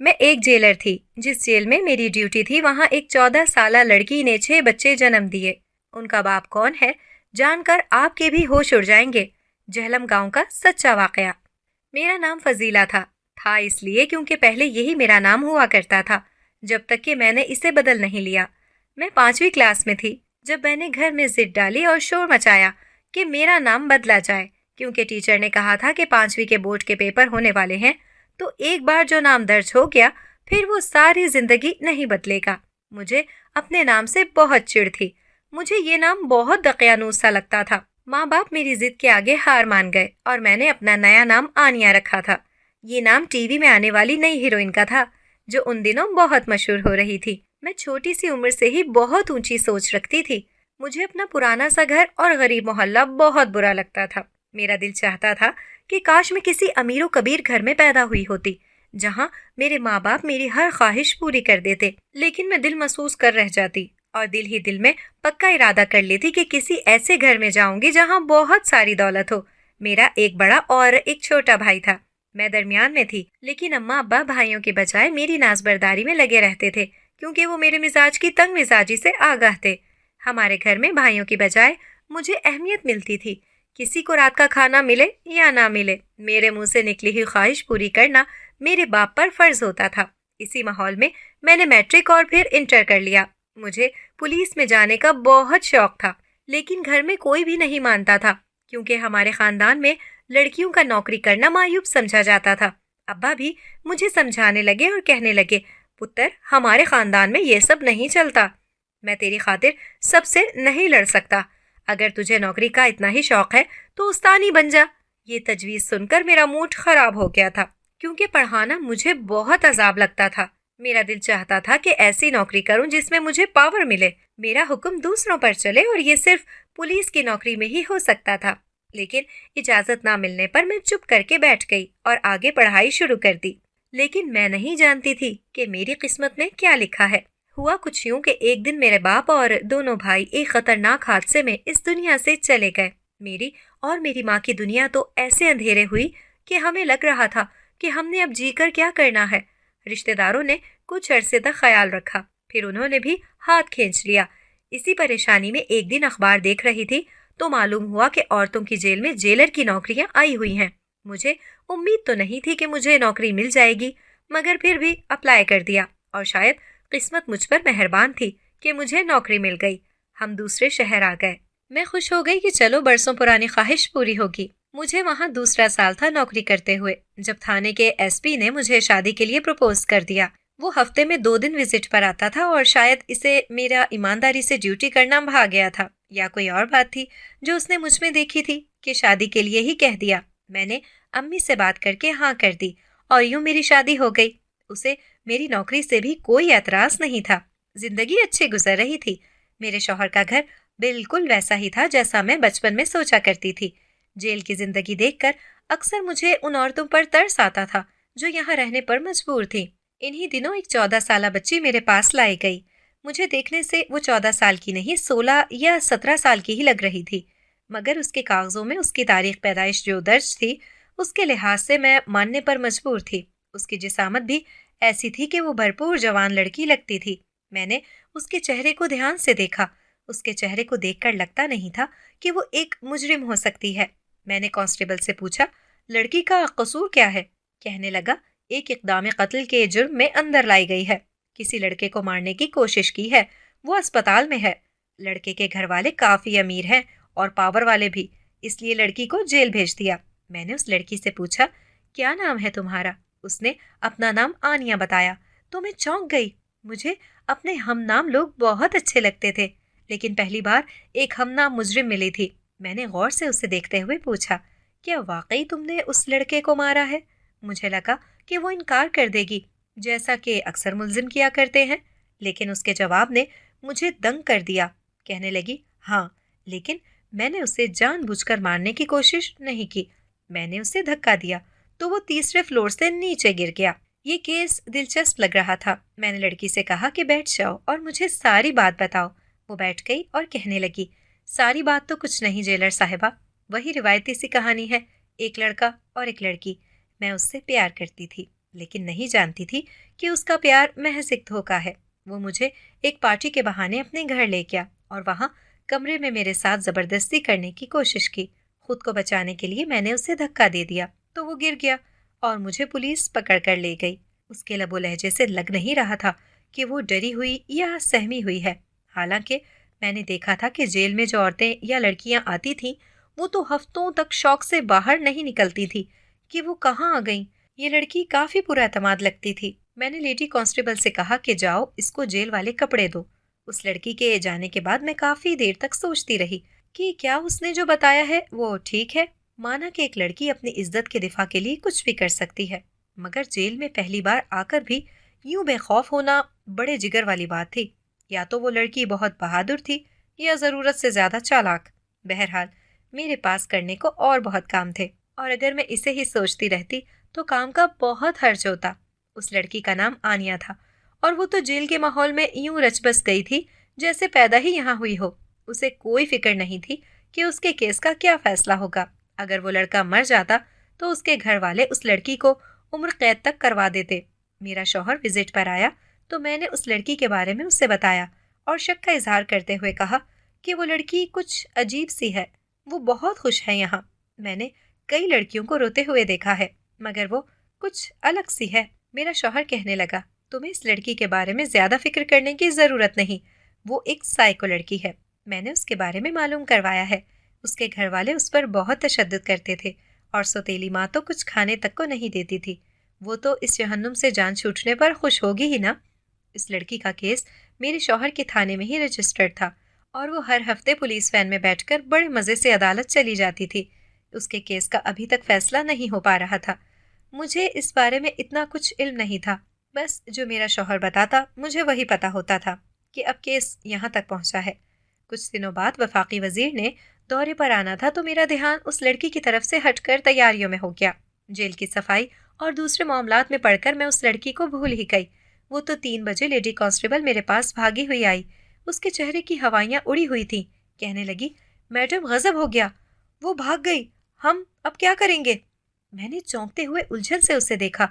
میں ایک جیلر تھی جس جیل میں میری ڈیوٹی تھی وہاں ایک 14 سالہ لڑکی نے 6 بچے جنم دیے۔ ان کا باپ کون ہے جان کر آپ کے بھی ہوش اڑ جائیں گے۔ جہلم گاؤں کا سچا واقعہ۔ میرا نام فضیلہ تھا اس لیے کیونکہ پہلے یہی میرا نام ہوا کرتا تھا جب تک کہ میں نے اسے بدل نہیں لیا۔ میں 5ویں کلاس میں تھی جب میں نے گھر میں ضد ڈالی اور شور مچایا کہ میرا نام بدلا جائے کیونکہ ٹیچر نے کہا تھا کہ 5ویں کے بورڈ کے پیپر ہونے والے ہیں تو ایک بار جو نام درج ہو گیا پھر وہ ساری زندگی نہیں بدلے گا۔ مجھے اپنے نام سے بہت چڑ تھی۔ مجھے یہ نام بہت دقیانوس سا لگتا تھا۔ ماں باپ میری ضد کے آگے ہار مان گئے اور میں نے اپنا نیا نام آنیا رکھا تھا۔ یہ نام ٹی وی میں آنے والی نئی ہیروئن کا تھا جو ان دنوں بہت مشہور ہو رہی تھی۔ میں چھوٹی سی عمر سے ہی بہت اونچی سوچ رکھتی تھی۔ مجھے اپنا پرانا سا گھر اور غریب محلہ بہت برا لگتا تھا۔ میرا دل چاہتا تھا کہ کاش میں کسی امیر و کبیر گھر میں پیدا ہوئی ہوتی جہاں میرے ماں باپ میری ہر خواہش پوری کر دیتے، لیکن میں دل محسوس کر رہ جاتی اور دل ہی دل میں پکا ارادہ کر لیتی کہ کسی ایسے گھر میں جاؤں گی جہاں بہت ساری دولت ہو۔ میرا ایک بڑا اور ایک چھوٹا بھائی تھا۔ میں درمیان میں تھی، لیکن اماں ابا بھائیوں کے بجائے میری نازبرداری میں لگے رہتے تھے کیونکہ وہ میرے مزاج کی تنگ مزاجی سے آگاہ تھے۔ ہمارے گھر میں بھائیوں کی بجائے مجھے اہمیت ملتی تھی۔ کسی کو رات کا کھانا ملے یا نہ ملے، میرے منہ سے نکلی ہوئی خواہش پوری کرنا میرے باپ پر فرض ہوتا تھا۔ اسی ماحول میں نے میٹرک اور پھر انٹر کر لیا۔ مجھے پولیس میں جانے کا بہت شوق تھا، لیکن گھر میں کوئی بھی نہیں مانتا تھا کیونکہ ہمارے خاندان میں لڑکیوں کا نوکری کرنا معیوب سمجھا جاتا تھا۔ ابا بھی مجھے سمجھانے لگے اور کہنے لگے، پتر ہمارے خاندان میں یہ سب نہیں چلتا، میں تیری خاطر سب سے نہیں لڑ سکتا، اگر تجھے نوکری کا اتنا ہی شوق ہے تو استانی بن جا۔ یہ تجویز سن کر میرا موڈ خراب ہو گیا تھا کیونکہ پڑھانا مجھے بہت عذاب لگتا تھا۔ میرا دل چاہتا تھا کہ ایسی نوکری کروں جس میں مجھے پاور ملے، میرا حکم دوسروں پر چلے، اور یہ صرف پولیس کی نوکری میں ہی ہو سکتا تھا۔ لیکن اجازت نہ ملنے پر میں چپ کر کے بیٹھ گئی اور آگے پڑھائی شروع کر دی۔ لیکن میں نہیں جانتی تھی کہ میری قسمت میں کیا لکھا ہے۔ ہوا کچھ یوں کہ ایک دن میرے باپ اور دونوں بھائی ایک خطرناک حادثے میں اس دنیا سے چلے گئے۔ میری اور میری ماں کی دنیا تو ایسے اندھیرے ہوئی کہ ہمیں لگ رہا تھا کہ ہم نے اب جی کر کیا کرنا ہے۔ رشتہ داروں نے کچھ عرصے تک خیال رکھا، پھر انہوں نے بھی ہاتھ کھینچ لیا۔ اسی پریشانی میں ایک دن اخبار دیکھ رہی تھی تو معلوم ہوا کہ عورتوں کی جیل میں جیلر کی نوکریاں آئی ہوئی ہیں۔ مجھے امید تو نہیں تھی کہ مجھے نوکری مل جائے گی، مگر پھر بھی اپلائی کر دیا اور شاید قسمت مجھ پر مہربان تھی کہ مجھے نوکری مل گئی۔ ہم دوسرے شہر آ گئے۔ میں خوش ہو گئی کہ چلو برسوں پرانی خواہش پوری ہوگی۔ مجھے وہاں دوسرا سال تھا نوکری کرتے ہوئے جب تھانے کے ایس پی نے مجھے شادی کے لیے پروپوز کر دیا۔ وہ ہفتے میں 2 دن وزٹ پر آتا تھا اور شاید اسے میرا ایمانداری سے ڈیوٹی کرنا بھا گیا تھا یا کوئی اور بات تھی جو اس نے مجھ میں دیکھی تھی کہ شادی کے لیے ہی کہہ دیا۔ میں نے امی سے بات کر کے ہاں کر دی اور یوں میری شادی ہو گئی۔ اسے میری نوکری سے بھی کوئی اعتراض نہیں تھا۔ زندگی اچھی گزر رہی تھی۔ میرے شوہر کا گھر بالکل ویسا ہی تھا جیسا میں بچپن میں سوچا کرتی تھی۔ جیل کی زندگی دیکھ کر اکثر مجھے ان عورتوں پر ترس آتا تھا جو یہاں رہنے پر مجبور تھیں۔ انہی دنوں ایک 14 سالہ بچی میرے پاس لائی گئی۔ مجھے دیکھنے سے وہ 14 سال کی نہیں 16 یا 17 سال کی ہی لگ رہی تھی، مگر اس کے کاغذوں میں اس کی تاریخ پیدائش جو درج تھی اس کے لحاظ سے میں ماننے پر مجبور تھی۔ اس کی جسامت بھی ایسی تھی کہ وہ بھرپور جوان لڑکی لگتی تھی۔ میں نے اس کے چہرے کو دھیان سے دیکھا۔ اس کے چہرے کو دیکھ کر لگتا نہیں تھا کہ وہ ایک مجرم ہو سکتی ہے۔ میں نے کانسٹیبل سے پوچھا، لڑکی کا قصور کیا ہے؟ کہنے لگا، ایک اقدام قتل کے جرم میں اندر لائی گئی ہے، کسی لڑکے کو مارنے کی کوشش کی ہے، وہ اسپتال میں ہے۔ لڑکے کے گھر والے کافی امیر ہیں اور پاور والے بھی، اس لیے لڑکی کو جیل بھیج دیا۔ میں نے اس لڑکی سے پوچھا، کیا نام ہے تمہارا؟ اس نے اپنا نام آنیا بتایا تو میں چونک گئی۔ مجھے اپنے ہم نام لوگ بہت اچھے لگتے تھے، لیکن پہلی بار ایک ہم نام مجرم ملی تھی۔ میں نے غور سے اسے دیکھتے ہوئے پوچھا، کیا واقعی تم نے اس لڑکے کو مارا ہے؟ مجھے لگا کہ وہ انکار کر دے گی جیسا کہ اکثر ملزم کیا کرتے ہیں، لیکن اس کے جواب نے مجھے دنگ کر دیا۔ کہنے لگی، ہاں، لیکن میں نے اسے جان بوجھ کر مارنے کی کوشش نہیں کی۔ میں نے اسے دھکا دیا تو وہ 3 فلور سے نیچے گر گیا۔ یہ کیس دلچسپ لگ رہا تھا۔ میں نے لڑکی سے کہا کہ بیٹھ جاؤ اور مجھے ساری بات بتاؤ۔ وہ بیٹھ گئی اور کہنے لگی، ساری بات تو کچھ نہیں جیلر صاحبہ، وہی روایتی سی کہانی ہے، ایک لڑکا اور ایک لڑکی، میں اس سے پیار کرتی تھی۔ لیکن نہیں جانتی تھی کہ اس کا پیار محض ایک دھوکا ہے۔ وہ مجھے ایک پارٹی کے بہانے اپنے گھر لے گیا اور وہاں کمرے میں میرے ساتھ زبردستی کرنے کی کوشش کی۔ خود کو بچانے کے لیے میں نے اسے دھکا دے دیا تو وہ گر گیا اور مجھے پولیس پکڑ کر لے گئی۔ اس کے لب و لہجے سے لگ نہیں رہا تھا کہ وہ ڈری ہوئی یا سہمی ہوئی ہے، حالانکہ میں نے دیکھا تھا کہ جیل میں جو عورتیں یا لڑکیاں آتی تھیں وہ تو ہفتوں تک شوق سے باہر نہیں نکلتی تھی کہ وہ کہاں آ گئیں۔ یہ لڑکی کافی پر اعتماد لگتی تھی۔ میں نے لیڈی کانسٹیبل سے کہا کہ جاؤ اس کو جیل والے کپڑے دو۔ اس لڑکی کے جانے کے بعد میں کافی دیر تک سوچتی رہی کہ کیا اس نے جو بتایا ہے وہ ٹھیک ہے، مانا کہ ایک لڑکی اپنی عزت کے دفاع کے لیے کچھ بھی کر سکتی ہے، مگر جیل میں پہلی بار آ کر بھی یوں بے خوف ہونا بڑے جگر والی بات تھی۔ یا تو وہ لڑکی بہت بہادر تھی یا ضرورت سے زیادہ چالاک۔ بہرحال میرے پاس کرنے کو اور بہت کام تھے، اور اگر میں اسے ہی سوچتی رہتی تو کام کا بہت حرج ہوتا۔ اس لڑکی کا نام آنیا تھا اور وہ تو جیل کے ماحول میں یوں رچ بس گئی تھی جیسے پیدا ہی یہاں ہوئی ہو۔ اسے کوئی فکر نہیں تھی کہ اس کے کیس کا کیا فیصلہ ہوگا۔ اگر وہ لڑکا مر جاتا تو اس کے گھر والے اس لڑکی کو عمر قید تک کروا دیتے۔ میرا شوہر وزٹ پر آیا تو میں نے اس لڑکی کے بارے میں اسے بتایا اور شک کا اظہار کرتے ہوئے کہا کہ وہ لڑکی کچھ عجیب سی ہے، وہ بہت خوش ہے یہاں۔ میں نے کئی لڑکیوں کو روتے ہوئے دیکھا ہے مگر وہ کچھ الگ سی ہے۔ میرا شوہر کہنے لگا، تمہیں اس لڑکی کے بارے میں زیادہ فکر کرنے کی ضرورت نہیں، وہ ایک سائیکو لڑکی ہے۔ میں نے اس کے بارے میں معلوم کروایا ہے۔ اس کے گھر والے اس پر بہت تشدد کرتے تھے اور سوتیلی ماں تو کچھ کھانے تک کو نہیں دیتی تھی۔ وہ تو اس جہنم سے جان چھوٹنے پر خوش ہوگی ہی نا۔ اس لڑکی کا کیس میرے شوہر کے تھانے میں ہی رجسٹرڈ تھا اور وہ ہر ہفتے پولیس وین میں بیٹھ کر بڑے مزے سے عدالت چلی جاتی تھی۔ اس کے کیس کا ابھی تک فیصلہ نہیں ہو پا رہا تھا۔ مجھے اس بارے میں اتنا کچھ علم نہیں تھا، بس جو میرا شوہر بتاتا مجھے وہی پتا ہوتا تھا کہ اب کیس یہاں تک پہنچا ہے۔ کچھ دنوں بعد وفاقی وزیر نے دورے پر آنا تھا تو میرا دھیان اس لڑکی کی طرف سے ہٹ کر تیاریوں میں ہو گیا۔ جیل کی صفائی اور دوسرے معاملات میں پڑھ کر میں اس لڑکی کو بھول ہی گئی۔ وہ تو 3 بجے لیڈی کانسٹیبل میرے پاس بھاگی ہوئی آئی۔ اس کے چہرے کی ہوائیاں اڑی ہوئی تھیں۔ کہنے لگی، میڈم غضب ہو گیا، وہ بھاگ گئی، ہم اب کیا کریں گے؟ میں نے چونکتے ہوئے الجھن سے اسے دیکھا۔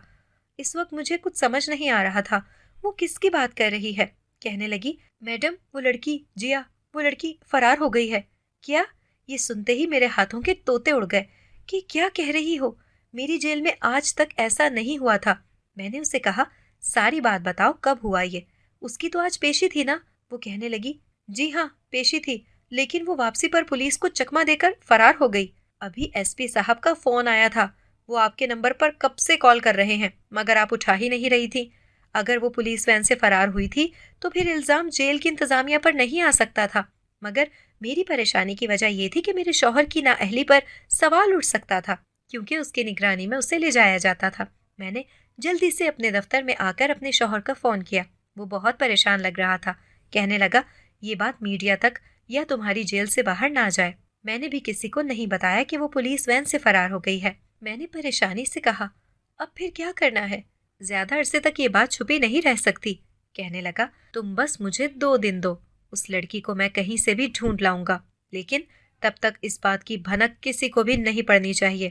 اس وقت مجھے کچھ سمجھ نہیں آ رہا تھا وہ کس کی بات کر رہی ہے۔ کہنے لگی، میڈم وہ لڑکی جیا، وہ لڑکی فرار ہو گئی ہے۔ کیا؟ یہ سنتے ہی میرے ہاتھوں کے طوطے اڑ گئے کہ کیا کہہ رہی ہو؟ میری جیل میں آج تک ایسا نہیں ہوا تھا۔ میں نے اسے کہا، ساری بات بتاؤ، کب ہوا یہ؟ اس کی تو آج پیشی تھی نا؟ وہ کہنے لگی، جی ہاں پیشی تھی، لیکن وہ واپسی پر پولیس کو چکما دے کر فرار ہو گئی۔ ابھی ایس پی صاحب کا فون آیا تھا، وہ آپ کے نمبر پر کب سے کال کر رہے ہیں مگر آپ اٹھا ہی نہیں رہی تھی۔ اگر وہ پولیس وین سے فرار ہوئی تھی تو پھر الزام جیل کی انتظامیہ پر نہیں آ سکتا تھا، مگر میری پریشانی کی وجہ یہ تھی کہ میرے شوہر کی نااہلی پر سوال اٹھ سکتا تھا کیونکہ اس کی نگرانی میں اسے لے جایا جاتا تھا۔ میں نے جلدی سے اپنے دفتر میں آ کر اپنے شوہر کا فون کیا۔ وہ بہت پریشان لگ رہا تھا۔ کہنے لگا، یہ بات میڈیا تک یا تمہاری جیل سے باہر نہ آ جائے۔ میں نے بھی کسی کو نہیں بتایا کہ وہ پولیس وین سے فرار ہو گئی ہے۔ میں نے پریشانی سے کہا، اب پھر کیا کرنا ہے؟ زیادہ عرصے تک یہ بات چھپی نہیں رہ سکتی۔ کہنے لگا، تم بس مجھے 2 دن دو، اس لڑکی کو میں کہیں سے بھی ڈھونڈ لاؤں گا، لیکن تب تک اس بات کی بھنک کسی کو بھی نہیں پڑنی چاہیے۔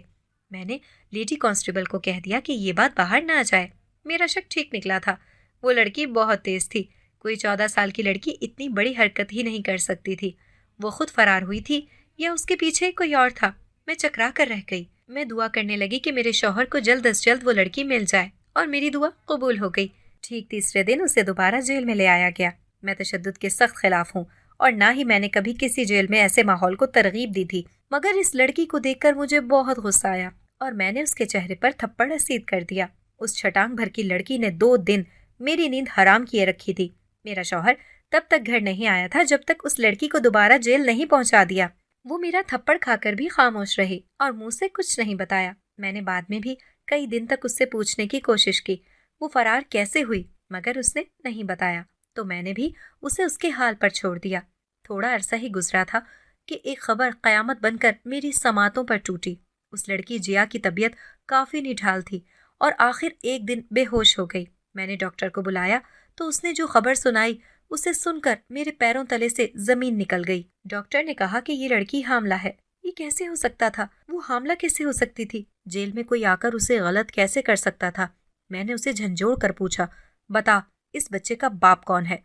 میں نے لیڈی کانسٹیبل کو کہہ دیا کہ یہ بات باہر نہ آ جائے۔ میرا شک ٹھیک نکلا تھا، وہ لڑکی بہت تیز تھی۔ کوئی 14 سال کی لڑکی اتنی بڑی حرکت ہی نہیں کر سکتی تھی۔ وہ خود فرار ہوئی تھی یا اس کے پیچھے کوئی اور تھا؟ میں چکرا کر رہ گئی۔ میں دعا کرنے لگی کہ میرے شوہر کو جلد از جلد وہ لڑکی مل جائے، اور میری دعا قبول ہو گئی۔ ٹھیک تیسرے دن اسے دوبارہ جیل میں لے آیا گیا۔ میں تشدد کے سخت خلاف ہوں اور نہ ہی میں نے کبھی کسی جیل میں ایسے ماحول کو ترغیب دی تھی، مگر اس لڑکی کو دیکھ کر مجھے بہت غصہ آیا اور میں نے اس کے چہرے پر تھپڑ رسید کر دیا۔ اس چھٹانگ بھر کی لڑکی نے 2 دن میری نیند حرام کیے رکھی تھی۔ میرا شوہر تب تک گھر نہیں آیا تھا جب تک اس لڑکی کو دوبارہ جیل نہیں پہنچا دیا۔ وہ میرا تھپڑ کھا کر بھی خاموش رہی اور منہ سے کچھ نہیں بتایا۔ میں نے بعد میں بھی کئی دن تک اس سے پوچھنے کی کوشش کی وہ فرار کیسے ہوئی، مگر اس نے نہیں بتایا، تو میں نے بھی اسے اس کے حال پر چھوڑ دیا۔ تھوڑا عرصہ ہی گزرا تھا کہ ایک خبر قیامت بن کر میری سماعتوں پر ٹوٹی۔ اس لڑکی جیا کی طبیعت کافی نڈھال تھی اور آخر ایک دن بے ہوش ہو گئی۔ میں نے ڈاکٹر کو بلایا تو اس نے جو خبر سنائی اسے سن کر میرے پیروں تلے سے زمین نکل گئی۔ ڈاکٹر نے کہا کہ یہ لڑکی حاملہ ہے۔ یہ کیسے ہو سکتا تھا؟ وہ حاملہ کیسے ہو سکتی تھی؟ جیل میں کوئی آ کر اسے غلط کیسے کر سکتا تھا؟ میں نے اسے جھنجھوڑ کر پوچھا، بتا اس بچے کا باپ کون ہے؟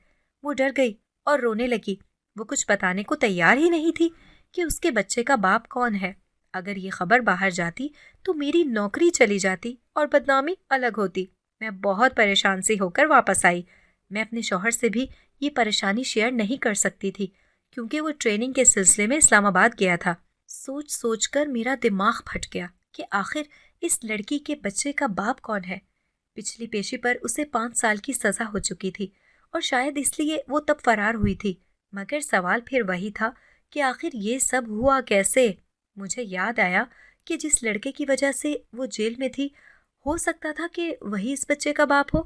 وہ ڈر گئی اور رونے لگی۔ وہ کچھ بتانے کو تیار ہی نہیں تھی کہ اس کے بچے کا باپ کون ہے۔ اگر یہ خبر باہر جاتی تو میری نوکری چلی جاتی اور بدنامی الگ ہوتی۔ میں بہت پریشان سی ہو کر واپس آئی۔ میں اپنے شوہر سے بھی یہ پریشانی شیئر نہیں کر سکتی تھی کیونکہ وہ ٹریننگ کے سلسلے میں اسلام آباد گیا تھا۔ سوچ سوچ کر میرا دماغ پھٹ گیا کہ آخر اس لڑکی کے بچے کا باپ کون ہے۔ پچھلی پیشی پر اسے 5 سال کی سزا ہو چکی تھی اور شاید اس لیے وہ تب فرار ہوئی تھی، مگر سوال پھر وہی تھا کہ آخر یہ سب ہوا کیسے؟ مجھے یاد آیا کہ جس لڑکے کی وجہ سے وہ جیل میں تھی، ہو سکتا تھا کہ وہی اس بچے کا باپ ہو۔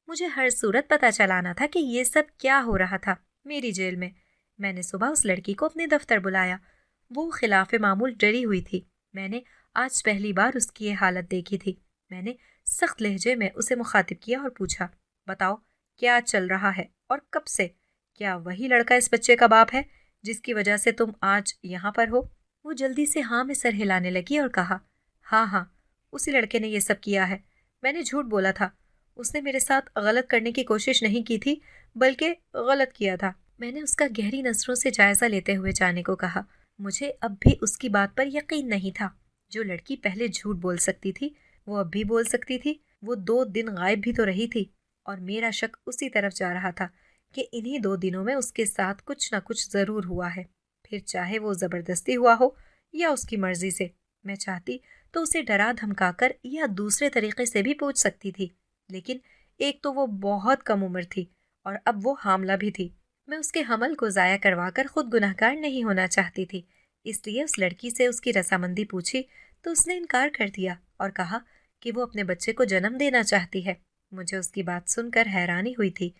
مجھے ہر صورت پتہ چلانا تھا کہ یہ سب کیا ہو رہا تھا میری جیل میں۔ میں نے صبح اس لڑکی کو اپنے دفتر بلایا۔ وہ خلاف معمول ڈری ہوئی تھی۔ میں نے آج پہلی بار اس کی یہ حالت دیکھی تھی۔ میں نے سخت لہجے میں اسے مخاطب کیا اور پوچھا، بتاؤ کیا چل رہا ہے اور کب سے؟ کیا وہی لڑکا اس بچے کا باپ ہے جس کی وجہ سے تم آج یہاں پر ہو؟ وہ جلدی سے ہاں میں سر ہلانے لگی اور کہا، ہاں اسی لڑکے نے یہ سب کیا ہے۔ میں نے جھوٹ بولا تھا۔ اس نے میرے ساتھ غلط کرنے کی کوشش نہیں کی تھی بلکہ غلط کیا تھا۔ میں نے اس کا گہری نظروں سے جائزہ لیتے ہوئے جانے کو کہا۔ مجھے اب بھی اس کی بات پر یقین نہیں تھا۔ جو لڑکی پہلے جھوٹ بول سکتی تھی وہ اب بھی بول سکتی تھی۔ وہ 2 دن غائب بھی تو رہی تھی اور میرا شک اسی طرف جا رہا تھا کہ انہی 2 دنوں میں اس کے ساتھ کچھ نہ کچھ ضرور ہوا ہے، پھر چاہے وہ زبردستی ہوا ہو یا اس کی مرضی سے۔ میں چاہتی تو اسے ڈرا دھمکا کر یا دوسرے طریقے سے بھی پوچھ سکتی تھی، لیکن ایک تو وہ بہت کم عمر تھی اور اب وہ حاملہ بھی تھی۔ میں اس کے حمل کو ضائع کروا کر خود گنہگار نہیں ہونا چاہتی تھی، اس لیے اس لڑکی سے اس کی رضامندی پوچھی تو اس نے انکار کر دیا اور کہا کہ وہ اپنے بچے کو جنم دینا چاہتی ہے۔ مجھے اس کی بات سن کر حیرانی ہوئی تھی،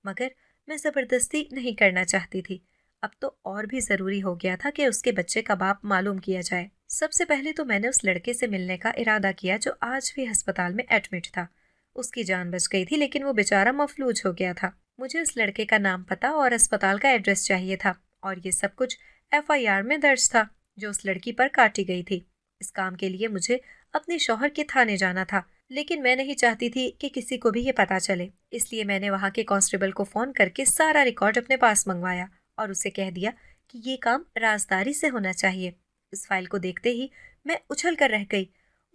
مگر میں زبردستی نہیں کرنا چاہتی تھی۔ اب تو اور بھی ضروری ہو گیا تھا کہ اس کے بچے کا باپ معلوم کیا جائے۔ سب سے پہلے تو میں نے اس لڑکے سے ملنے کا ارادہ کیا جو آج بھی ہسپتال میں ایڈمٹ تھا۔ اس کی جان بچ گئی تھی لیکن وہ بیچارہ مفلوج ہو گیا تھا۔ مجھے اس لڑکے کا نام پتہ اور اسپتال کا ایڈریس چاہیے تھا اور یہ سب کچھ FIR میں درج تھا جو اس لڑکی پر کاٹی گئی تھی۔ اس کام کے لیے مجھے اپنے شوہر کے تھانے جانا تھا، لیکن میں نہیں چاہتی تھی کہ کسی کو بھی یہ پتہ چلے، اس لیے میں نے وہاں کے کانسٹیبل کو فون کر کے سارا ریکارڈ اپنے پاس منگوایا اور اسے کہہ دیا کہ یہ کام رازداری سے ہونا چاہیے۔ اس فائل کو دیکھتے ہی میں اچھل کر رہ گئی۔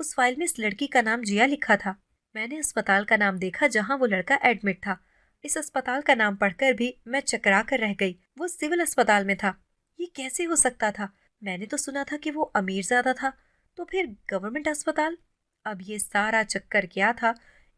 اس فائل میں اس لڑکی کا نام جیا لکھا تھا۔ میں نے اسپتال کا نام دیکھا جہاں وہ لڑکا ایڈمٹ تھا۔ اس اسپتال کا نام پڑھ کر بھی میں چکرا کر رہ گئی۔ وہ سول اسپتال میں تھا۔ یہ کیسے ہو سکتا تھا؟ میں نے تو سنا تھا کہ وہ امیر زادہ تھا، تو پھر گورنمنٹ اسپتال؟ اب یہ سارا چکر کیا تھا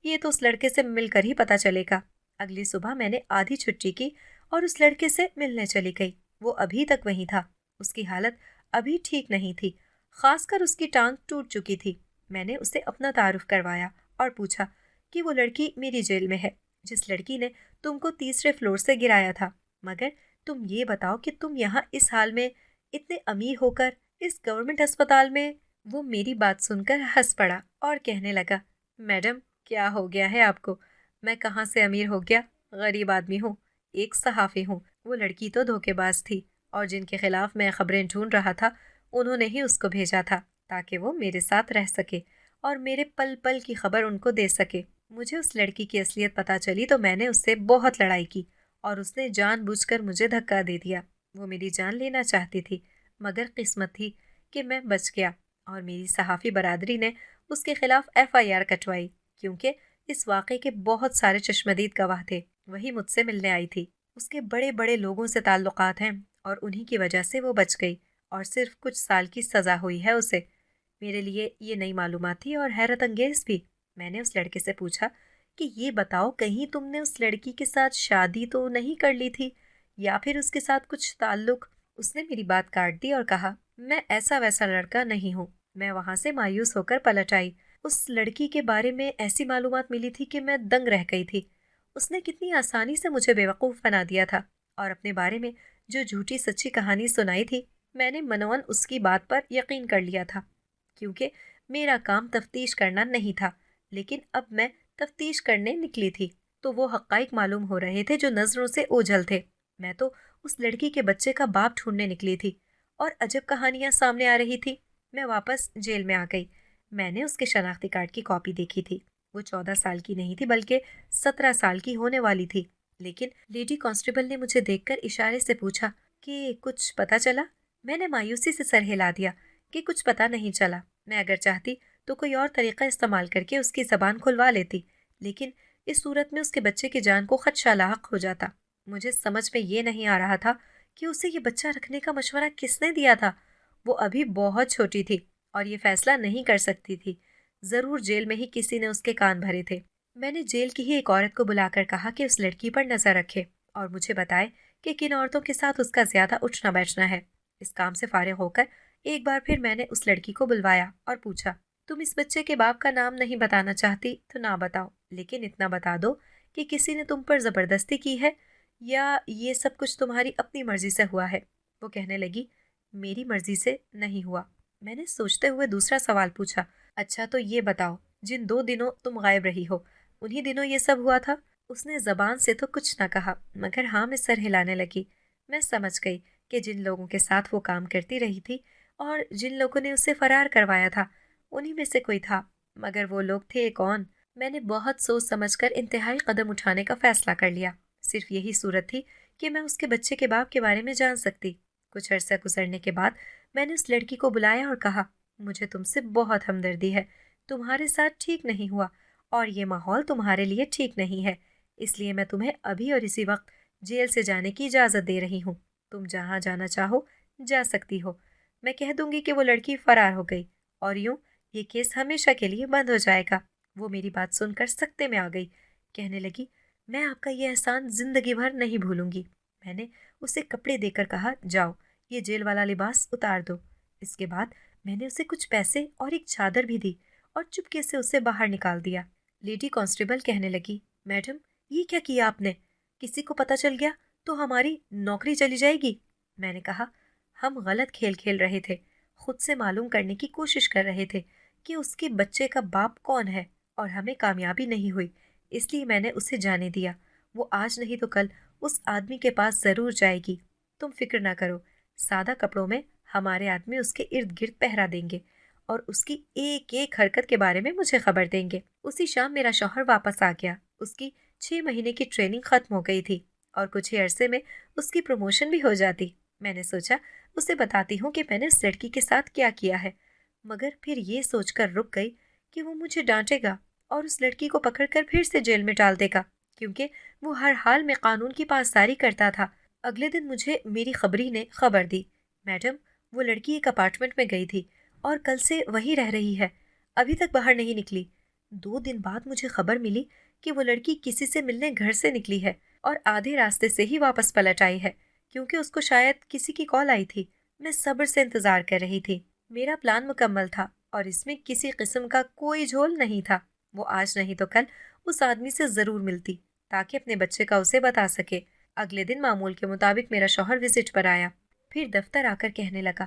یہ تو اس لڑکے سے مل کر ہی پتہ چلے گا۔ اگلی صبح میں نے آدھی چھٹی کی اور اس لڑکے سے ملنے چلی گئی۔ وہ ابھی تک وہیں تھا۔ اس کی حالت ابھی ٹھیک نہیں تھی، خاص کر اس کی ٹانگ ٹوٹ چکی تھی۔ میں نے اسے اپنا تعارف کروایا اور پوچھا کہ وہ لڑکی میری جیل میں ہے جس لڑکی نے تم کو 3رے فلور سے گرایا تھا، مگر تم یہ بتاؤ کہ تم یہاں اس حال میں اتنے امیر ہو کر اس گورنمنٹ اسپتال میں؟ وہ میری بات سن کر ہنس پڑا اور کہنے لگا، میڈم کیا ہو گیا ہے آپ کو؟ میں کہاں سے امیر ہو گیا؟ غریب آدمی ہوں، ایک صحافی ہوں۔ وہ لڑکی تو دھوکے باز تھی اور جن کے خلاف میں خبریں ڈھونڈ رہا تھا انہوں نے ہی اس کو بھیجا تھا تاکہ وہ میرے ساتھ رہ سکے اور میرے پل پل کی خبر ان کو دے سکے۔ مجھے اس لڑکی کی اصلیت پتہ چلی تو میں نے اس سے بہت لڑائی کی اور اس نے جان بوجھ کر مجھے دھکا دے دیا۔ وہ میری جان لینا چاہتی تھی، مگر قسمت تھی کہ میں بچ گیا اور میری صحافی برادری نے اس کے خلاف FIR کٹوائی کیونکہ اس واقعے کے بہت سارے چشمدید گواہ تھے۔ وہی مجھ سے ملنے آئی تھی۔ اس کے بڑے بڑے لوگوں سے تعلقات ہیں اور انہی کی وجہ سے وہ بچ گئی اور صرف کچھ سال کی سزا ہوئی ہے اسے۔ میرے لیے یہ نئی معلومات تھی اور حیرت انگیز بھی۔ میں نے اس لڑکے سے پوچھا کہ یہ بتاؤ کہیں تم نے اس لڑکی کے ساتھ شادی تو نہیں کر لی تھی یا پھر اس کے ساتھ کچھ تعلق؟ اس نے میری بات کاٹ دی اور کہا، میں ایسا ویسا لڑکا نہیں ہوں۔ میں وہاں سے مایوس ہو کر پلٹ آئی۔ اس لڑکی کے بارے میں ایسی معلومات ملی تھی کہ میں دنگ رہ گئی تھی۔ اس نے کتنی آسانی سے مجھے بیوقوف بنا دیا تھا اور اپنے بارے میں جو جھوٹی سچی کہانی سنائی تھی میں نے منون اس کی بات پر یقین کر لیا تھا کیونکہ میرا کام تفتیش کرنا نہیں تھا، لیکن اب میں تفتیش کرنے نکلی تھی تو وہ حقائق معلوم ہو رہے تھے جو نظروں سے اوجھل تھے۔ میں تو اس لڑکی کے بچے کا باپ ڈھونڈنے نکلی تھی اور عجب کہانیاں سامنے آ رہی تھی۔ میں واپس جیل میں آ گئی۔ میں نے اس کے شناختی کارڈ کی کاپی دیکھی تھی۔ وہ 14 سال کی نہیں تھی بلکہ 17 سال کی ہونے والی تھی، لیکن لیڈی کانسٹیبل نے مجھے دیکھ کر اشارے سے پوچھا کہ کچھ پتا چلا؟ میں نے مایوسی سے سر ہلا دیا کہ کچھ پتا نہیں چلا۔ میں اگر چاہتی تو کوئی اور طریقہ استعمال کر کے اس کی زبان کھلوا لیتی، لیکن اس صورت میں اس کے بچے کی جان کو خدشہ لاحق ہو جاتا۔ مجھے سمجھ میں یہ نہیں آ رہا تھا کہ اسے یہ بچہ رکھنے کا مشورہ کس نے دیا تھا۔ وہ ابھی بہت چھوٹی تھی اور یہ فیصلہ نہیں کر سکتی تھی۔ ضرور جیل میں ہی کسی نے اس کے کان بھرے تھے۔ میں نے جیل کی ہی ایک عورت کو بلا کر کہا کہ اس لڑکی پر نظر رکھے اور مجھے بتائے کہ کن عورتوں کے ساتھ اس کا زیادہ اٹھنا بیٹھنا ہے۔ اس کام سے فارغ ہو کر ایک بار پھر میں نے اس لڑکی کو بلوایا اور پوچھا، تم اس بچے کے باپ کا نام نہیں بتانا چاہتی تو نہ بتاؤ، لیکن اتنا بتا دو کہ کسی نے تم پر زبردستی کی ہے یا یہ سب کچھ تمہاری اپنی مرضی سے ہوا ہے؟ وہ کہنے لگی، میری مرضی سے نہیں ہوا۔ میں نے سوچتے ہوئے دوسرا سوال پوچھا، اچھا تو یہ بتاؤ، جن 2 دنوں تم غائب رہی ہو انہی دنوں یہ سب ہوا تھا؟ اس نے زبان سے تو کچھ نہ کہا مگر ہاں میں سر ہلانے لگی۔ میں سمجھ گئی کہ جن لوگوں کے ساتھ وہ کام کرتی رہی تھی اور جن لوگوں نے اسے فرار کروایا تھا انہی میں سے کوئی تھا، مگر وہ لوگ تھے کون؟ میں نے بہت سوچ سمجھ کر انتہائی قدم اٹھانے کا فیصلہ کر لیا۔ صرف یہی صورت تھی کہ میں اس کے بچے کے باپ کے بارے میں جان سکتی۔ کچھ عرصہ گزرنے کے بعد میں نے اس لڑکی کو بلایا اور کہا، مجھے تم سے بہت ہمدردی ہے، تمہارے ساتھ ٹھیک نہیں ہوا اور یہ ماحول تمہارے لیے ٹھیک نہیں ہے، اس لیے میں تمہیں ابھی اور اسی وقت جیل سے جانے کی اجازت دے رہی ہوں۔ تم جہاں جانا چاہو جا سکتی ہو۔ میں کہہ دوں گی کہ وہ لڑکی فرار ہو گئی اور یوں یہ کیس ہمیشہ کے لیے بند ہو جائے گا۔ وہ میری بات سن کر سکتے میں آ گئی، کہنے لگی، میں آپ کا یہ احسان زندگی بھر نہیں بھولوں گی۔ میں نے اسے کپڑے دے کر کہا، جاؤ یہ جیل والا لباس اتار دو۔ اس کے بعد میں نے اسے کچھ پیسے اور ایک چادر بھی دی اور چپکے سے اسے باہر نکال دیا۔ لیڈی کانسٹیبل کہنے لگی، میڈم یہ کیا کیا آپ نے؟ کسی کو پتہ چل گیا تو ہماری نوکری چلی جائے گی۔ میں نے کہا، ہم غلط کھیل کھیل رہے تھے، خود سے معلوم کرنے کی کوشش کر رہے تھے کہ اس کے بچے کا باپ کون ہے اور ہمیں کامیابی نہیں ہوئی، اس لیے میں نے اسے جانے دیا۔ وہ آج نہیں تو کل اس آدمی کے پاس ضرور جائے گی۔ تم فکر نہ کرو، سادہ کپڑوں میں ہمارے آدمی اس کے ارد گرد پہرا دیں گے اور اس کی ایک ایک حرکت کے بارے میں مجھے خبر دیں گے۔ اسی شام میرا شوہر واپس آ گیا۔ اس کی 6 مہینے کی ٹریننگ ختم ہو گئی تھی اور کچھ ہی عرصے میں اس کی پروموشن بھی ہو جاتی۔ میں نے سوچا اسے بتاتی ہوں کہ میں نے اس لڑکی کے ساتھ کیا کیا ہے، مگر پھر یہ سوچ کر رک گئی کہ وہ مجھے ڈانٹے گا اور اس لڑکی کو پکڑ کر پھر سے جیل میں ڈال دے گا، کیونکہ وہ ہر حال میں قانون کی پاسداری کرتا تھا۔ اگلے دن مجھے میری خبری نے خبر دی، میڈم وہ لڑکی ایک اپارٹمنٹ میں گئی تھی اور کل سے وہیں رہ رہی ہے، ابھی تک باہر نہیں نکلی۔ 2 دن بعد مجھے خبر ملی کہ وہ لڑکی کسی سے ملنے گھر سے نکلی ہے اور آدھے راستے سے ہی واپس پلٹ آئی ہے، کیونکہ اس کو شاید کسی کی کال آئی تھی۔ میں صبر سے انتظار کر رہی تھی۔ میرا پلان مکمل تھا اور اس میں کسی قسم کا کوئی جھول نہیں تھا۔ وہ آج نہیں تو کل اس آدمی سے ضرور ملتی تاکہ اپنے بچے کا اسے بتا سکے۔ اگلے دن معمول کے مطابق میرا شوہر وزٹ پر آیا، پھر دفتر آ کر کہنے لگا،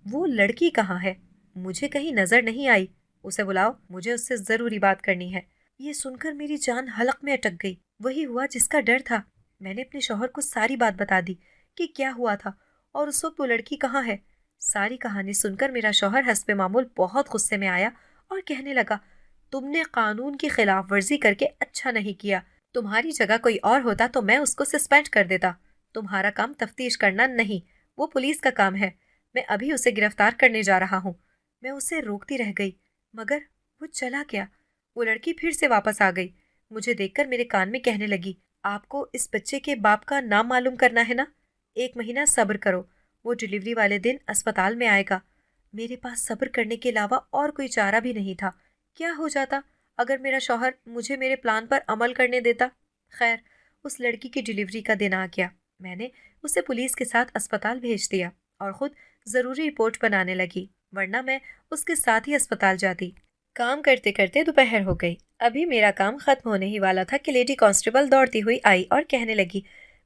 وہ لڑکی کہاں ہے؟ مجھے کہیں نظر نہیں آئی، اسے بلاؤ، مجھے اس سے ضروری بات کرنی ہے۔ یہ سن کر میری جان حلق میں اٹک گئی۔ وہی ہوا جس کا ڈر تھا۔ میں نے اپنے شوہر کو ساری بات بتا دی کہ کیا ہوا تھا اور اس وقت وہ لڑکی کہاں ہے۔ ساری کہانی سن کر میرا شوہر حسب معمول بہت غصے میں آیا اور کہنے لگا، تم نے قانون کی خلاف ورزی کر کے اچھا نہیں کیا، تمہاری جگہ کوئی اور ہوتا تو میں اس کو سسپینڈ کر دیتا۔ تمہارا کام تفتیش کرنا نہیں، وہ پولیس کا کام ہے۔ میں ابھی اسے گرفتار کرنے جا رہا ہوں۔ میں اسے روکتی رہ گئی مگر وہ چلا گیا۔ وہ لڑکی پھر سے واپس آ گئی، مجھے دیکھ کر میرے کان میں کہنے لگی، آپ کو اس بچے کے باپ کا نام معلوم کرنا ہے نا؟ 1 مہینہ صبر کرو، وہ ڈیلیوری والے دن اسپتال میں آئے گا۔ میرے پاس صبر کرنے کے علاوہ اور کوئی چارہ بھی نہیں تھا۔ کیا ہو جاتا اگر میرا شوہر مجھے میرے پلان پر عمل کرنے دیتا؟ خیر، اس لڑکی کی ڈیلیوری کا دن آ گیا۔ میں نے اسے پولیس کے ساتھ اسپتال بھیج دیا اور خود ضروری رپورٹ بنانے لگی، ورنہ میں اس کے ساتھ ہی اسپتال جاتی۔ کام کرتے کرتے دوپہر ہو گئی۔ ابھی میرا کام ختم ہونے ہی والا تھا کہ لیڈی کانسٹیبل دوڑتی ہوئی آئی اور کہنے لگی،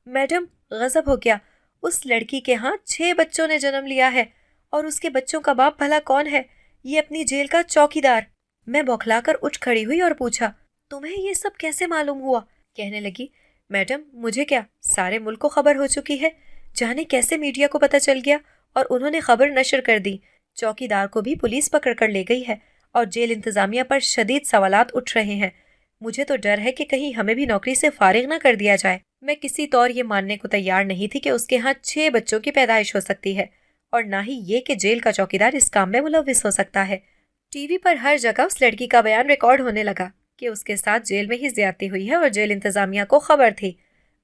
میڈم غضب ہو گیا، اس لڑکی کے ہاں 6 بچوں نے جنم لیا ہے اور اس کے بچوں کا باپ بھلا کون ہے؟ یہ اپنی جیل کا چوکی دار۔ میں بوکھلا کر اٹھ کھڑی ہوئی اور پوچھا، تمہیں یہ سب کیسے معلوم ہوا؟ کہنے لگی، میڈم مجھے کیا، سارے ملک کو خبر ہو چکی ہے، جانے کیسے میڈیا کو پتہ چل گیا اور انہوں نے خبر نشر کر دی۔ چوکی دار کو بھی پولیس پکڑ کر لے گئی ہے اور جیل انتظامیہ پر شدید سوالات اٹھ رہے ہیں۔ مجھے تو ڈر ہے کہ کہیں ہمیں بھی نوکری سے فارغ نہ کر دیا جائے۔ میں کسی طور یہ ماننے کو تیار نہیں تھی کہ اس کے ہاں 6 بچوں کی پیدائش ہو سکتی ہے، اور نہ ہی یہ کہ جیل کا چوکیدار اس کام میں ملوث ہو سکتا ہے۔ ٹی وی پر ہر جگہ اس لڑکی کا بیان ریکارڈ ہونے لگا کہ اس کے ساتھ جیل میں ہی زیادتی ہوئی ہے اور جیل انتظامیہ کو خبر تھی۔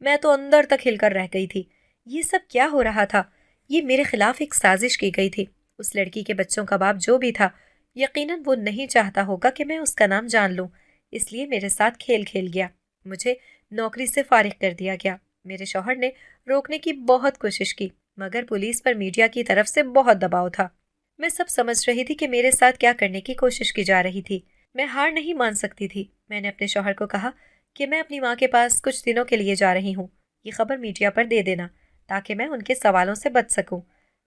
میں تو اندر تک ہل کر رہ گئی تھی۔ یہ سب کیا ہو رہا تھا؟ یہ میرے خلاف ایک سازش کی گئی تھی۔ اس لڑکی کے بچوں کا باپ جو بھی تھا، یقیناً وہ نہیں چاہتا ہوگا کہ میں اس کا نام جان لوں، اس لیے میرے ساتھ کھیل کھیل گیا۔ مجھے نوکری سے فارغ کر دیا گیا۔ میرے شوہر نے روکنے کی بہت کوشش کی، مگر پولیس پر میڈیا کی طرف سے بہت دباؤ تھا۔ میں سب سمجھ رہی تھی کہ میرے ساتھ کیا کرنے کی کوشش کی جا رہی تھی۔ میں ہار نہیں مان سکتی تھی۔ میں نے اپنے شوہر کو کہا کہ میں اپنی ماں کے پاس کچھ دنوں کے لیے جا رہی ہوں، یہ خبر میڈیا پر دے دینا تاکہ میں ان کے سوالوں سے بچ سکوں۔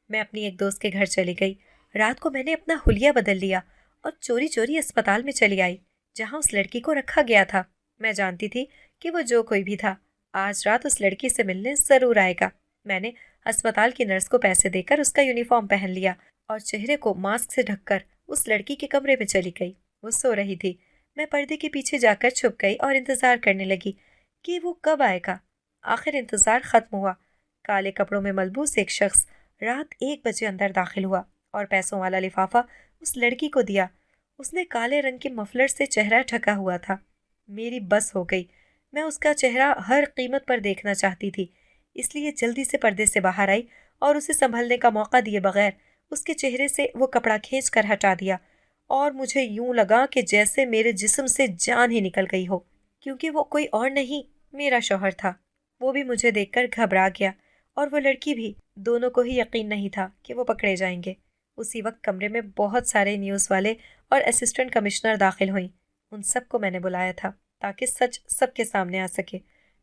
میں اپنی ایک دوست کے گھر چلی گئی۔ رات کو میں نے اپنا حلیہ بدل لیا اور چوری چوری اسپتال میں چلی آئی جہاں اس لڑکی کو رکھا گیا تھا۔ میں جانتی تھی کہ وہ جو کوئی بھی تھا، آج رات اس لڑکی سے ملنے ضرور آئے گا۔ میں نے اسپتال کی نرس کو پیسے دے کر اس کا یونیفارم پہن لیا اور چہرے کو ماسک سے ڈھک کر اس لڑکی کے کمرے میں چلی گئی۔ وہ سو رہی تھی۔ میں پردے کے پیچھے جا کر چھپ گئی اور انتظار کرنے لگی کہ وہ کب آئے گا۔ آخر انتظار ختم ہوا۔ کالے کپڑوں میں ملبوس ایک شخص رات 1 بجے اندر داخل ہوا اور پیسوں والا لفافہ اس لڑکی کو دیا۔ اس نے کالے رنگ کے مفلر سے چہرہ ڈھکا ہوا تھا۔ میری بس ہو گئی۔ میں اس کا چہرہ ہر قیمت پر دیکھنا چاہتی تھی، اس لیے جلدی سے پردے سے باہر آئی اور اسے سنبھلنے کا موقع دیے بغیر اس کے چہرے سے وہ کپڑا کھینچ کر ہٹا دیا، اور مجھے یوں لگا کہ جیسے میرے جسم سے جان ہی نکل گئی ہو، کیونکہ وہ کوئی اور نہیں، میرا شوہر تھا۔ وہ بھی مجھے دیکھ کر گھبرا گیا اور وہ لڑکی بھی۔ دونوں کو ہی یقین نہیں تھا کہ وہ پکڑے جائیں گے۔ اسی وقت کمرے میں بہت سارے نیوز والے اور اسسٹنٹ کمشنر داخل ہوئیں۔ ان سب کو میں نے بلایا تھا تاکہ سچ سب کے سامنے آ سکے۔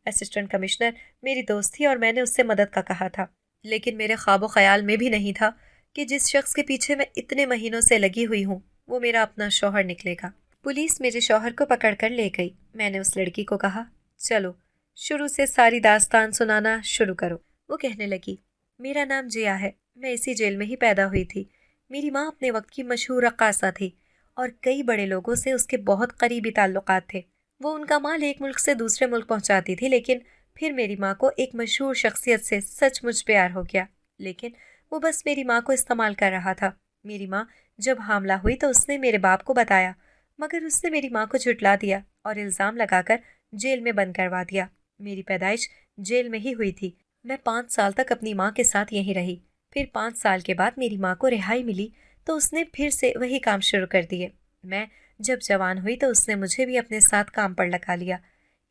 اسسٹنٹ کمشنر میری دوست تھی اور میں نے اس سے مدد کا کہا تھا، لیکن میرے خواب و خیال میں بھی نہیں تھا کہ جس شخص کے پیچھے میں اتنے مہینوں سے لگی ہوئی ہوں وہ میرا اپنا شوہر نکلے گا۔ پولیس میرے شوہر کو پکڑ کر لے گئی۔ میں نے اس لڑکی کو کہا، چلو شروع سے ساری داستان سنانا شروع کرو۔ وہ کہنے لگی، میرا نام جیا ہے، میں اسی جیل میں ہی پیدا ہوئی تھی۔ میری ماں اپنے وقت کی مشہور رقاصہ تھی اور کئی بڑے لوگوں سے اس کے بہت قریبی تعلقات تھے۔ وہ ان کا مال ایک ملک سے دوسرے ملک پہنچاتی تھی، لیکن پھر میری ماں کو ایک مشہور شخصیت سے سچ مچ پیار ہو گیا، لیکن وہ بس میری ماں کو استعمال کر رہا تھا۔ میری ماں جب حاملہ ہوئی تو اس نے میرے باپ کو بتایا، مگر اس نے میری ماں کو جھٹلا دیا اور الزام لگا کر جیل میں بند کروا دیا۔ میری پیدائش جیل میں ہی ہوئی تھی۔ میں 5 سال تک اپنی ماں کے ساتھ یہیں رہی۔ پھر 5 سال کے بعد میری ماں کو رہائی ملی تو اس نے پھر سے وہی کام شروع کر دیے۔ میں جب جوان ہوئی تو اس نے مجھے بھی اپنے ساتھ کام پر لگا لیا۔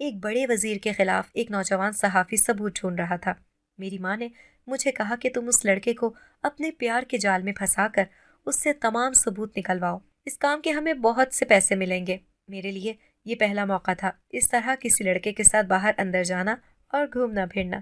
ایک بڑے وزیر کے خلاف ایک نوجوان صحافی ثبوت ڈھونڈ رہا تھا۔ میری ماں نے مجھے کہا کہ تم اس لڑکے کو اپنے پیار کے جال میں پھنسا کر اس سے تمام ثبوت نکلواؤ۔ اس کام کے ہمیں بہت سے پیسے ملیں گے۔ میرے لیے یہ پہلا موقع تھا اس طرح کسی لڑکے کے ساتھ باہر اندر جانا اور گھومنا پھرنا،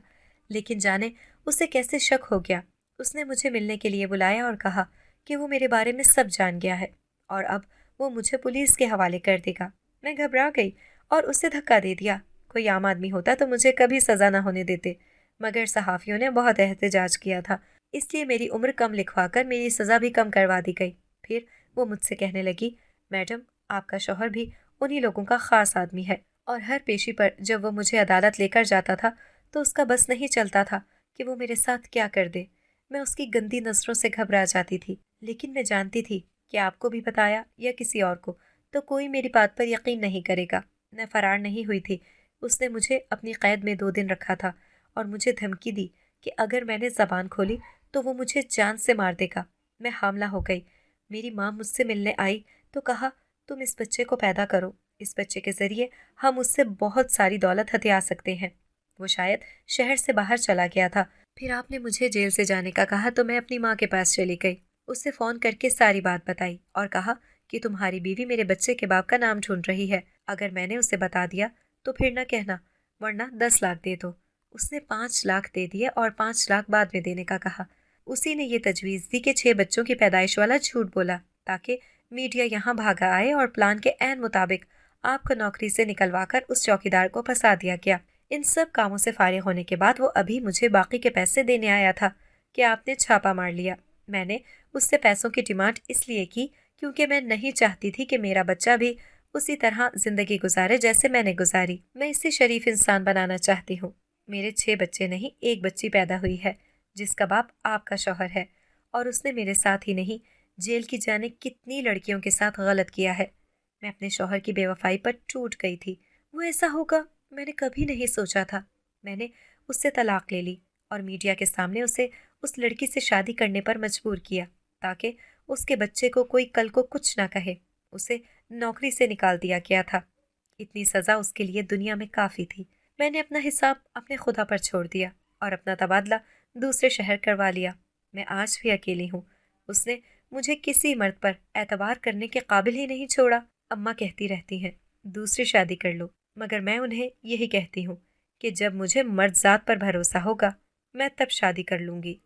لیکن جانے اسے کیسے شک ہو گیا۔ اس نے مجھے ملنے کے لیے بلایا اور کہا کہ وہ میرے بارے میں سب جان گیا ہے اور اب وہ مجھے پولیس کے حوالے کر دے گا۔ میں گھبرا گئی اور اسے دھکا دے دیا۔ کوئی عام آدمی ہوتا تو مجھے کبھی سزا نہ ہونے دیتے، مگر صحافیوں نے بہت احتجاج کیا تھا، اس لیے میری عمر کم لکھوا کر میری سزا بھی کم کروا دی گئی۔ پھر وہ مجھ سے کہنے لگی، میڈم آپ کا شوہر بھی انہی لوگوں کا خاص آدمی ہے، اور ہر پیشی پر جب وہ مجھے عدالت لے کر جاتا تھا تو اس کا بس نہیں چلتا تھا کہ وہ میرے ساتھ کیا کر دے۔ میں اس کی گندی نظروں سے گھبرا جاتی تھی، لیکن میں جانتی تھی کہ آپ کو بھی بتایا یا کسی اور کو تو کوئی میری بات پر یقین نہیں کرے گا۔ میں فرار نہیں ہوئی تھی۔ اس نے مجھے اپنی قید میں 2 دن رکھا تھا اور مجھے دھمکی دی کہ اگر میں نے زبان کھولی تو وہ مجھے جان سے مار دے گا۔ میں حاملہ ہو گئی۔ میری ماں مجھ سے ملنے آئی تو کہا، تم اس بچے کو پیدا کرو، اس بچے کے ذریعے ہم اس سے بہت ساری دولت ہتھیا سکتے ہیں۔ وہ شاید شہر سے باہر چلا گیا تھا۔ پھر آپ نے مجھے جیل سے جانے کا کہا تو میں اپنی ماں کے پاس چلی گئی۔ اس سے فون کر کے ساری بات بتائی اور کہا کہ تمہاری بیوی میرے بچے کے باپ کا نام ڈھونڈ رہی ہے۔ اگر میں نے اسے بتا دیا تو پھر نہ کہنا، ورنہ 10 لاکھ دے دو۔ اس نے 5 لاکھ دے دیے اور 5 لاکھ بعد میں دینے کا کہا۔ اسی نے یہ تجویز دی کہ 6 بچوں کی پیدائش والا جھوٹ بولا تاکہ میڈیا یہاں بھاگا آئے اور پلان کے عین مطابق آپ کو نوکری سے نکلوا کر اس چوکیدار کو پھنسا دیا گیا۔ ان سب کاموں سے فارغ ہونے کے بعد وہ ابھی مجھے باقی کے پیسے دینے آیا تھا کہ آپ نے چھاپا مار لیا۔ میں نے اس سے پیسوں کی ڈیمانڈ اس لیے کی کیونکہ میں نہیں چاہتی تھی کہ میرا بچہ بھی اسی طرح زندگی گزارے جیسے میں نے گزاری۔ میں اسے شریف انسان بنانا چاہتی ہوں۔ میرے 6 بچے نہیں، ایک بچی پیدا ہوئی ہے جس کا باپ آپ کا شوہر ہے، اور اس نے میرے ساتھ ہی نہیں، جیل کی جانے کتنی لڑکیوں کے ساتھ غلط کیا ہے۔ میں اپنے شوہر کی بے وفائی پر ٹوٹ گئی تھی۔ وہ ایسا ہوگا میں نے کبھی نہیں سوچا تھا۔ میں نے اس سے طلاق لے لی اور میڈیا کے سامنے اسے اس لڑکی سے شادی کرنے پر مجبور کیا تاکہ اس کے بچے کو کوئی کل کو کچھ نہ کہے۔ اسے نوکری سے نکال دیا گیا تھا۔ اتنی سزا اس کے لیے دنیا میں کافی تھی۔ میں نے اپنا حساب اپنے خدا پر چھوڑ دیا اور اپنا تبادلہ دوسرے شہر کروا لیا۔ میں آج بھی اکیلی ہوں۔ اس نے مجھے کسی مرد پر اعتبار کرنے کے قابل ہی نہیں چھوڑا۔ اماں کہتی رہتی ہیں دوسری شادی کر لو، مگر میں انہیں یہی کہتی ہوں کہ جب مجھے مرد ذات پر بھروسہ ہوگا میں تب شادی کر لوں گی۔